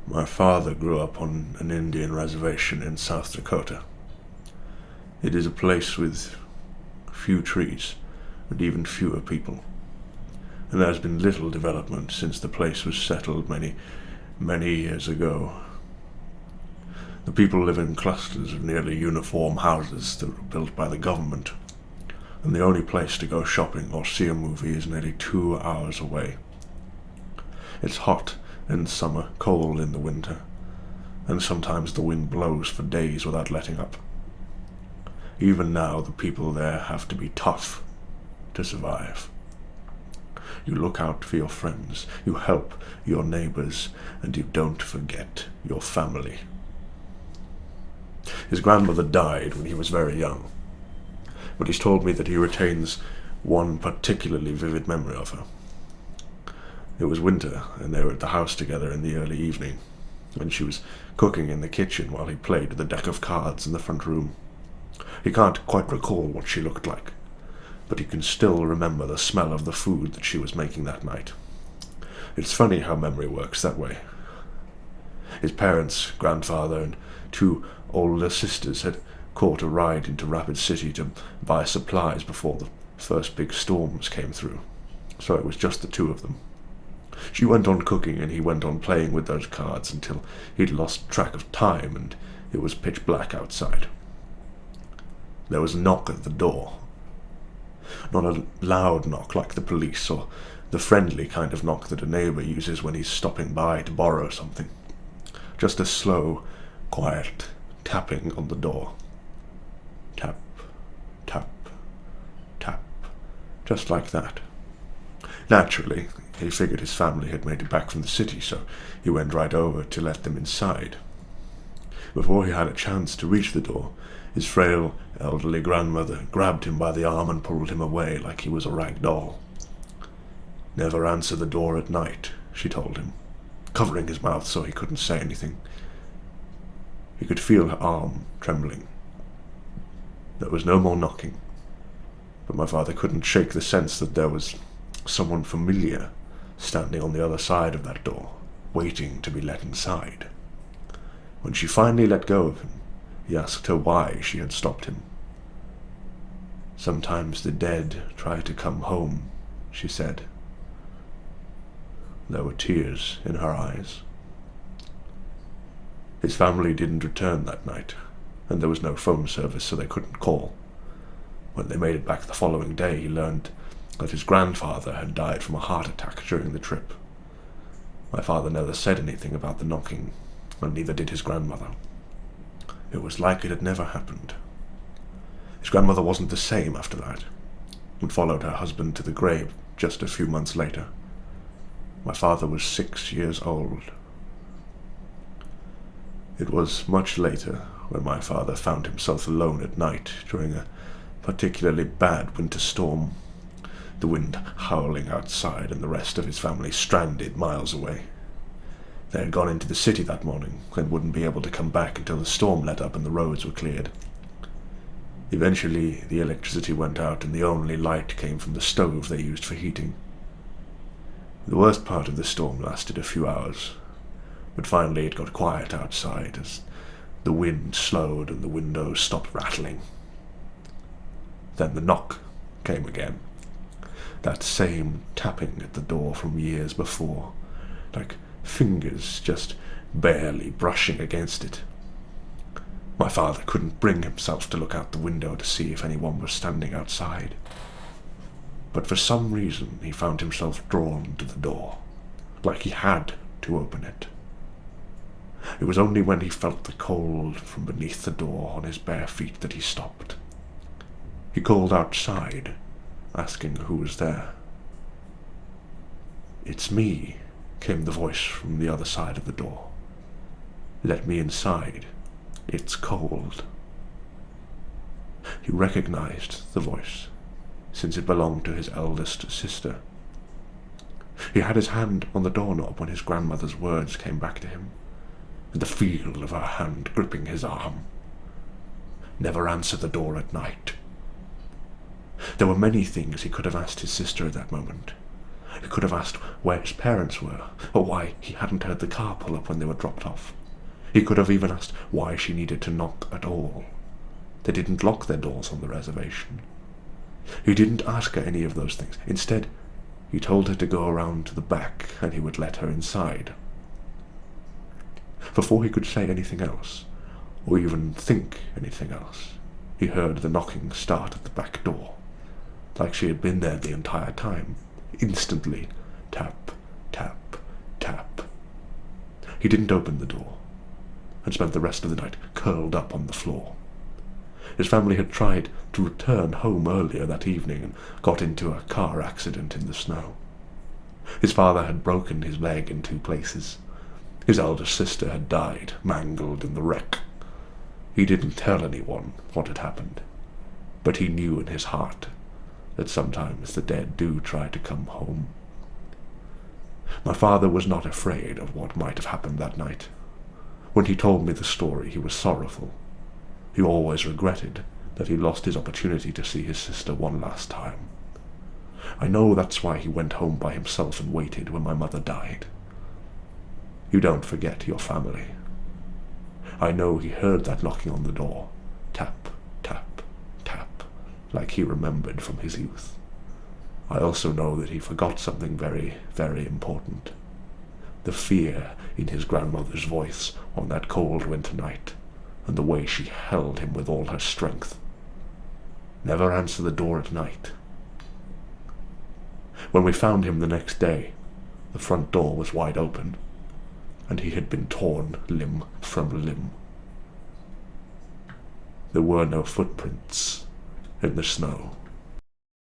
My father grew up on an Indian reservation in South Dakota. It is a place with few trees and even fewer people, and there has been little development since the place was settled many years ago. The people live in clusters of nearly uniform houses that were built by the government, and the only place to go shopping or see a movie is nearly 2 hours away. It's hot in summer, cold in the winter, and sometimes the wind blows for days without letting up. Even now, the people there have to be tough to survive. You look out for your friends, you help your neighbors, and you don't forget your family. His grandmother died when he was very young, but he's told me that he retains one particularly vivid memory of her. It was winter, and they were at the house together in the early evening, when she was cooking in the kitchen while he played with a deck of cards in the front room. He can't quite recall what she looked like, but he can still remember the smell of the food that she was making that night. It's funny how memory works that way. His parents, grandfather, and two older sisters had caught a ride into Rapid City to buy supplies before the first big storms came through, so it was just the two of them. She went on cooking and he went on playing with those cards until he'd lost track of time and it was pitch black outside. There was a knock at the door. Not a loud knock like the police or the friendly kind of knock that a neighbour uses when he's stopping by to borrow something. Just a slow, quiet tapping on the door. Tap, tap, tap, just like that. Naturally, he figured his family had made it back from the city, so he went right over to let them inside. Before he had a chance to reach the door, his frail, elderly grandmother grabbed him by the arm and pulled him away like he was a rag doll. "Never answer the door at night," she told him, covering his mouth so he couldn't say anything. He could feel her arm trembling. There was no more knocking, but my father couldn't shake the sense that there was someone familiar standing on the other side of that door, waiting to be let inside. When she finally let go of him, he asked her why she had stopped him. "Sometimes the dead try to come home," she said. There were tears in her eyes. His family didn't return that night, and there was no phone service, so they couldn't call. When they made it back the following day, he learned that his grandfather had died from a heart attack during the trip. My father never said anything about the knocking, and neither did his grandmother. It was like it had never happened. His grandmother wasn't the same after that, and followed her husband to the grave just a few months later. My father was 6 years old. It was much later when my father found himself alone at night during a particularly bad winter storm, the wind howling outside and the rest of his family stranded miles away. They had gone into the city that morning and wouldn't be able to come back until the storm let up and the roads were cleared. Eventually, the electricity went out and the only light came from the stove they used for heating. The worst part of the storm lasted a few hours, but finally it got quiet outside as the wind slowed and the windows stopped rattling. Then the knock came again. That same tapping at the door from years before, like fingers just barely brushing against it. My father couldn't bring himself to look out the window to see if anyone was standing outside. But for some reason he found himself drawn to the door, like he had to open it. It was only when he felt the cold from beneath the door on his bare feet that he stopped. He called outside, asking who was there. "It's me," came the voice from the other side of the door. "Let me inside. It's cold." He recognized the voice, since it belonged to his eldest sister. He had his hand on the doorknob when his grandmother's words came back to him, and the feel of her hand gripping his arm. "Never answer the door at night." There were many things he could have asked his sister at that moment. He could have asked where his parents were, or why he hadn't heard the car pull up when they were dropped off. He could have even asked why she needed to knock at all. They didn't lock their doors on the reservation. He didn't ask her any of those things. Instead, he told her to go around to the back and he would let her inside. Before he could say anything else, or even think anything else, he heard the knocking start at the back door, like she had been there the entire time. Instantly, tap, tap, tap. He didn't open the door, and spent the rest of the night curled up on the floor. His family had tried to return home earlier that evening and got into a car accident in the snow. His father had broken his leg in 2 places. His eldest sister had died, mangled in the wreck. He didn't tell anyone what had happened, but he knew in his heart that sometimes the dead do try to come home. My father was not afraid of what might have happened that night. When he told me the story, he was sorrowful. He always regretted that he lost his opportunity to see his sister one last time. I know that's why he went home by himself and waited when my mother died. You don't forget your family. I know he heard that knocking on the door, tap, tap, tap, like he remembered from his youth. I also know that he forgot something very, very important. The fear in his grandmother's voice on that cold winter night, and the way she held him with all her strength. Never answer the door at night. When we found him the next day, the front door was wide open, and he had been torn limb from limb. There were no footprints in the snow.